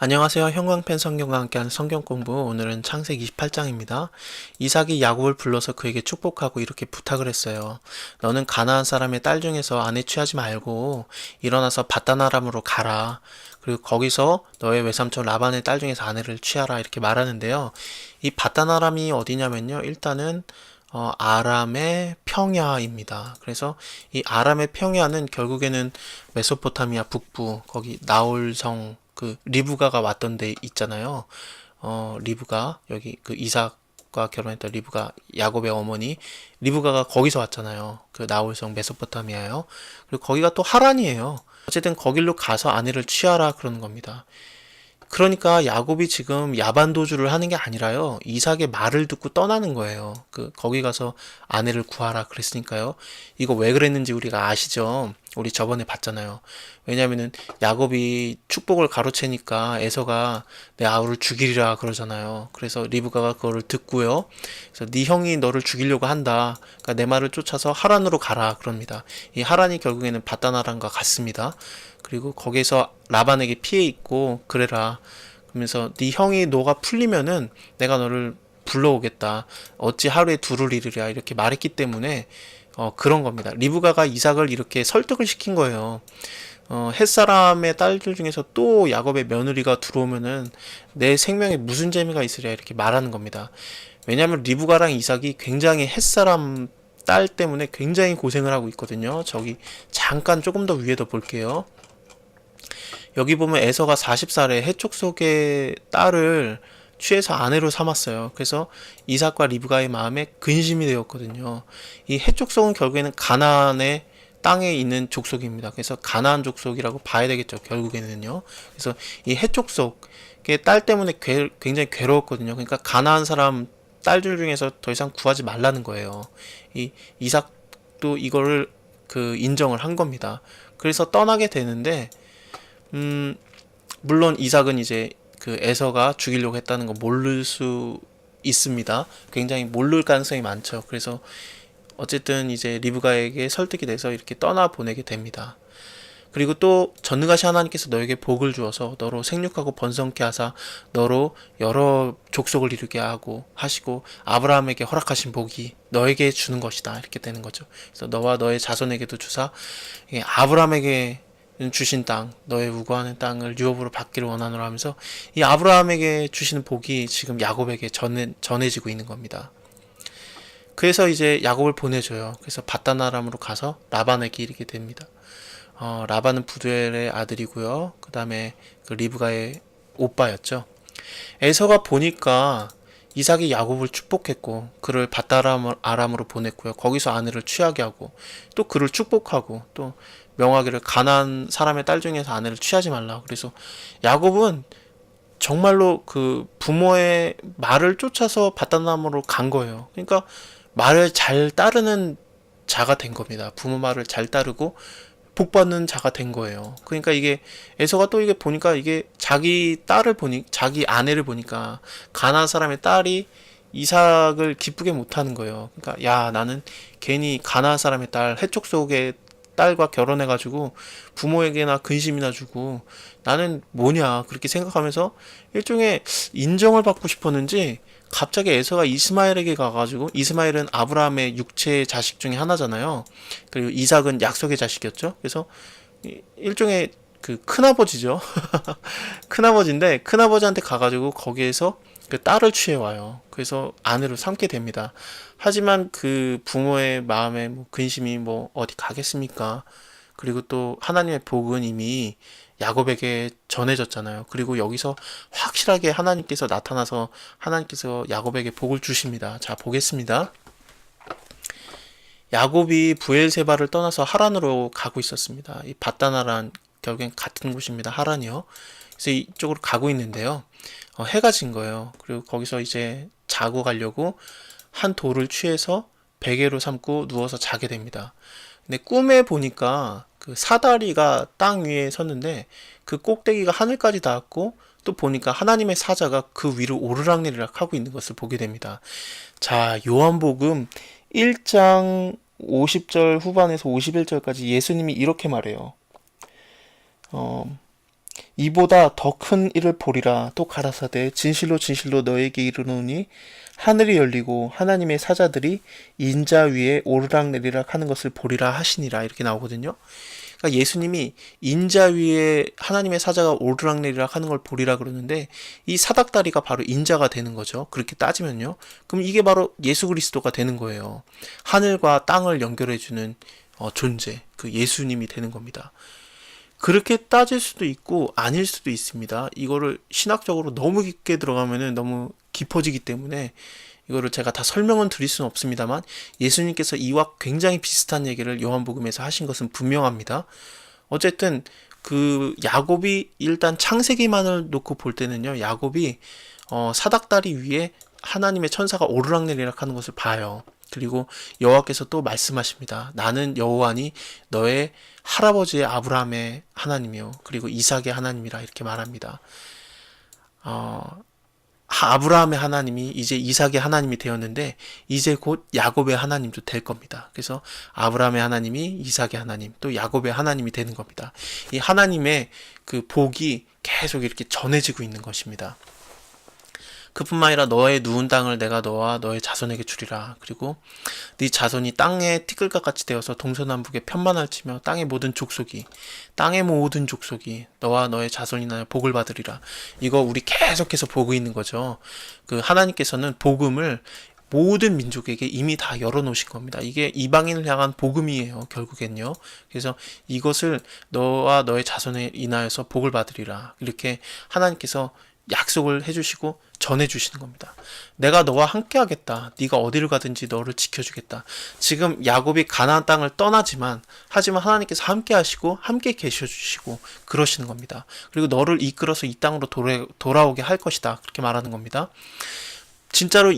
안녕하세요. 형광펜 성경과 함께하는 성경 공부. 오늘은 창세기 28장입니다. 이삭이 야곱을 불러서 그에게 축복하고 이렇게 부탁을 했어요. 너는 가나안 사람의 딸 중에서 아내 취하지 말고 일어나서 밧단 아람으로 가라. 그리고 거기서 너의 외삼촌 라반의 딸 중에서 아내를 취하라. 이렇게 말하는데요. 이 밧단 아람이 어디냐면요. 일단은 아람의 평야입니다. 그래서 이 아람의 평야는 결국에는 메소포타미아 북부 거기 나홀성 그 리브가가 왔던 데 있잖아요. 리브가 여기 그 이삭과 결혼했던 리브가 야곱의 어머니 리브가가 거기서 왔잖아요. 그 나홀성 메소포타미아요. 그리고 거기가 또 하란이에요. 어쨌든 거길로 가서 아내를 취하라 그러는 겁니다. 그러니까 야곱이 지금 야반도주를 하는 게 아니라요. 이삭의 말을 듣고 떠나는 거예요. 거기 가서 아내를 구하라 그랬으니까요. 이거 왜 그랬는지 우리가 아시죠? 우리 저번에 봤잖아요. 왜냐면은 야곱이 축복을 가로채니까 에서가 내 아우를 죽이리라 그러잖아요. 그래서 리브가가 그거를 듣고요. 그래서 네 형이 너를 죽이려고 한다. 그러니까 내 말을 쫓아서 하란으로 가라 그럽니다. 이 하란이 결국에는 바다나란과 같습니다. 그리고 거기서 라반에게 피해 있고 그래라. 그러면서 네 형이 너가 풀리면은 내가 너를 불러오겠다. 어찌 하루에 두를 이르랴 이렇게 말했기 때문에 그런 겁니다. 리브가가 이삭을 이렇게 설득을 시킨 거예요. 햇사람의 딸들 중에서 또 야곱의 며느리가 들어오면은 내 생명에 무슨 재미가 있으랴 이렇게 말하는 겁니다. 왜냐하면 리브가랑 이삭이 굉장히 햇사람 딸 때문에 굉장히 고생을 하고 있거든요. 저기 잠깐 조금 더 위에도 볼게요. 여기 보면 에서가 40살에 해족 속의 딸을 취해서 아내로 삼았어요. 그래서 이삭과 리브가의 마음에 근심이 되었거든요. 이 해족속은 결국에는 가나안의 땅에 있는 족속입니다. 그래서 가나안 족속이라고 봐야 되겠죠. 결국에는요. 그래서 이 해족속의 딸 때문에 굉장히 괴로웠거든요. 그러니까 가나안 사람 딸들 중에서 더 이상 구하지 말라는 거예요. 이 이삭도 이거를 인정을 한 겁니다. 그래서 떠나게 되는데 물론 이삭은 이제 그 에서가 죽이려고 했다는 거 모를 수 있습니다. 굉장히 모를 가능성이 많죠. 그래서 어쨌든 이제 리브가에게 설득이 돼서 이렇게 떠나 보내게 됩니다. 그리고 또 전능하신 하나님께서 너에게 복을 주어서 너로 생육하고 번성케 하사 너로 여러 족속을 이루게 하고 하시고 아브라함에게 허락하신 복이 너에게 주는 것이다 이렇게 되는 거죠. 그래서 너와 너의 자손에게도 주사 아브라함에게 주신 땅, 너의 우고하는 땅을 유업으로 받기를 원하노라 하면서 이 아브라함에게 주시는 복이 지금 야곱에게 전해지고 있는 겁니다. 그래서 이제 야곱을 보내줘요. 그래서 밧단아람으로 가서 라반에게 이르게 됩니다. 라반은 부두엘의 아들이고요. 그 다음에 그 리브가의 오빠였죠. 에서가 보니까 이삭이 야곱을 축복했고 그를 밧다람으로 보냈고요. 거기서 아내를 취하게 하고 또 그를 축복하고 또 명하기를 가나안 사람의 딸 중에서 아내를 취하지 말라. 그래서 야곱은 정말로 그 부모의 말을 쫓아서 밧다람으로 간 거예요. 그러니까 말을 잘 따르는 자가 된 겁니다. 부모 말을 잘 따르고 복받는 자가 된 거예요. 그러니까 이게 에서가 또 이게 보니까 이게 자기 아내를 보니까 가나안 사람의 딸이 이삭을 기쁘게 못하는 거예요. 그러니까 야 나는 괜히 가나안 사람의 딸 해족 속의 딸과 결혼해가지고 부모에게나 근심이나 주고 나는 뭐냐 그렇게 생각하면서 일종의 인정을 받고 싶었는지 갑자기 에서가 이스마엘에게 가가지고 이스마엘은 아브라함의 육체의 자식 중에 하나잖아요. 그리고 이삭은 약속의 자식이었죠. 그래서 일종의 그 큰아버지죠. 큰아버지인데 큰아버지한테 가가지고 거기에서 그 딸을 취해와요. 그래서 아내로 삼게 됩니다. 하지만 그 부모의 마음에 뭐 근심이 뭐 어디 가겠습니까? 그리고 또 하나님의 복은 이미 야곱에게 전해졌잖아요. 그리고 여기서 확실하게 하나님께서 나타나서 하나님께서 야곱에게 복을 주십니다. 자, 보겠습니다. 야곱이 부엘세바를 떠나서 하란으로 가고 있었습니다. 이 밧다나란 결국엔 같은 곳입니다. 하란이요. 그래서 이쪽으로 가고 있는데요. 해가 진 거예요. 그리고 거기서 이제 자고 가려고 한 돌을 취해서 베개로 삼고 누워서 자게 됩니다. 근데 꿈에 보니까 그 사다리가 땅 위에 섰는데 그 꼭대기가 하늘까지 닿았고 또 보니까 하나님의 사자가 그 위로 오르락내리락 하고 있는 것을 보게 됩니다. 자, 요한복음 1장 50절 후반에서 51절까지 예수님이 이렇게 말해요. 이보다 더 큰 일을 보리라. 또 가라사대 진실로 진실로 너에게 이르노니 하늘이 열리고 하나님의 사자들이 인자 위에 오르락내리락 하는 것을 보리라 하시니라. 이렇게 나오거든요. 그러니까 예수님이 인자 위에 하나님의 사자가 오르락내리락 하는 걸 보리라 그러는데, 이 사닥다리가 바로 인자가 되는 거죠. 그렇게 따지면요. 그럼 이게 바로 예수 그리스도가 되는 거예요. 하늘과 땅을 연결해주는 존재, 그 예수님이 되는 겁니다. 그렇게 따질 수도 있고 아닐 수도 있습니다. 이거를 신학적으로 너무 깊게 들어가면은 너무 깊어지기 때문에 이거를 제가 다 설명은 드릴 수는 없습니다만, 예수님께서 이와 굉장히 비슷한 얘기를 요한복음에서 하신 것은 분명합니다. 어쨌든 그 야곱이 일단 창세기만을 놓고 볼 때는요, 야곱이 사닥다리 위에 하나님의 천사가 오르락내리락 하는 것을 봐요. 그리고 여호와께서 또 말씀하십니다. 나는 여호와니 너의 할아버지의 아브라함의 하나님이요 그리고 이삭의 하나님이라, 이렇게 말합니다. 아브라함의 하나님이 이제 이삭의 하나님이 되었는데, 이제 곧 야곱의 하나님도 될 겁니다. 그래서 아브라함의 하나님이 이삭의 하나님, 또 야곱의 하나님이 되는 겁니다. 이 하나님의 그 복이 계속 이렇게 전해지고 있는 것입니다. 그뿐만 아니라 너의 누운 땅을 내가 너와 너의 자손에게 주리라. 그리고 네 자손이 땅의 티끌과 같이 되어서 동서남북에 편만을 치며 땅의 모든 족속이 너와 너의 자손이 나의 복을 받으리라. 이거 우리 계속해서 보고 있는 거죠. 그 하나님께서는 복음을 모든 민족에게 이미 다 열어놓으신 겁니다. 이게 이방인을 향한 복음이에요, 결국엔요. 그래서 이것을 너와 너의 자손에 인하여서 복을 받으리라. 이렇게 하나님께서 약속을 해주시고 전해주시는 겁니다. 내가 너와 함께 하겠다. 네가 어디를 가든지 너를 지켜주겠다. 지금 야곱이 가나안 땅을 떠나지만, 하지만 하나님께서 함께 하시고 함께 계셔주시고 그러시는 겁니다. 그리고 너를 이끌어서 이 땅으로 돌아오게 할 것이다. 그렇게 말하는 겁니다. 진짜로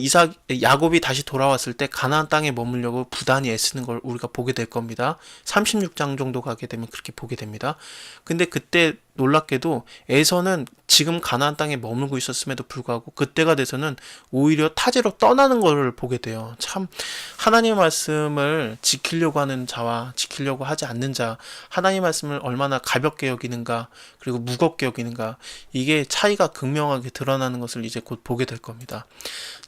야곱이 다시 돌아왔을 때 가나안 땅에 머물려고 부단히 애쓰는 걸 우리가 보게 될 겁니다. 36장 정도 가게 되면 그렇게 보게 됩니다. 근데 그때 놀랍게도 에서는 지금 가나안 땅에 머물고 있었음에도 불구하고 그때가 돼서는 오히려 타지로 떠나는 걸 보게 돼요. 참, 하나님의 말씀을 지키려고 하는 자와 지키려고 하지 않는 자, 하나님의 말씀을 얼마나 가볍게 여기는가, 그리고 무겁게 여기는가, 이게 차이가 극명하게 드러나는 것을 이제 곧 보게 될 겁니다.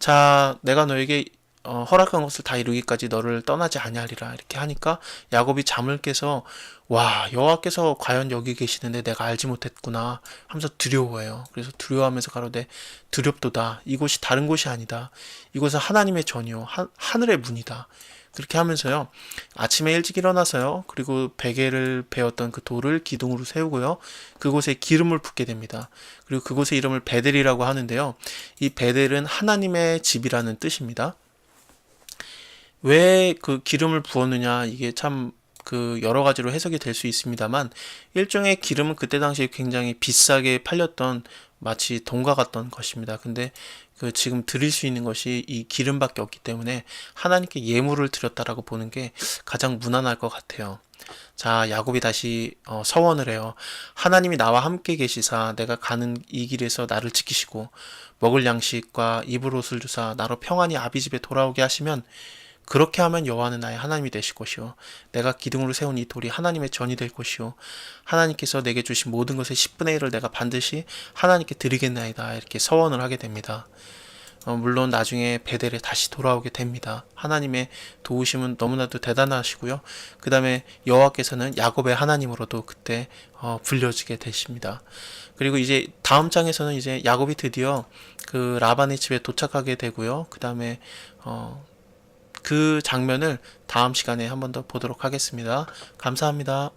자, 내가 너에게 허락한 것을 다 이루기까지 너를 떠나지 아니하리라. 이렇게 하니까 야곱이 잠을 깨서, 와, 여호와께서 과연 여기 계시는데 내가 알지 못했구나 하면서 두려워해요. 그래서 두려워하면서 가로되 두렵도다. 이곳이 다른 곳이 아니다. 이곳은 하나님의 전이요 하늘의 문이다. 그렇게 하면서요, 아침에 일찍 일어나서요, 그리고 베개를 베었던 그 돌을 기둥으로 세우고요, 그곳에 기름을 붓게 됩니다. 그리고 그곳의 이름을 베델이라고 하는데요, 이 베델은 하나님의 집이라는 뜻입니다. 왜 그 기름을 부었느냐, 이게 참 그 여러 가지로 해석이 될 수 있습니다만, 일종의 기름은 그때 당시에 굉장히 비싸게 팔렸던, 마치 돈과 같던 것입니다. 근데 그 지금 드릴 수 있는 것이 이 기름밖에 없기 때문에 하나님께 예물을 드렸다라고 보는 게 가장 무난할 것 같아요. 자, 야곱이 다시 서원을 해요. 하나님이 나와 함께 계시사 내가 가는 이 길에서 나를 지키시고 먹을 양식과 입을 옷을 주사 나로 평안히 아비 집에 돌아오게 하시면, 그렇게 하면 여호와는 나의 하나님이 되실 것이요 내가 기둥으로 세운 이 돌이 하나님의 전이 될 것이요 하나님께서 내게 주신 모든 것의 10분의 1을 내가 반드시 하나님께 드리겠나이다. 이렇게 서원을 하게 됩니다. 물론 나중에 베델에 다시 돌아오게 됩니다. 하나님의 도우심은 너무나도 대단하시고요. 그 다음에 여호와께서는 야곱의 하나님으로도 그때 불려지게 되십니다. 그리고 이제 다음 장에서는 이제 야곱이 드디어 그 라반의 집에 도착하게 되고요. 그 다음에 그 장면을 다음 시간에 한 번 더 보도록 하겠습니다. 감사합니다.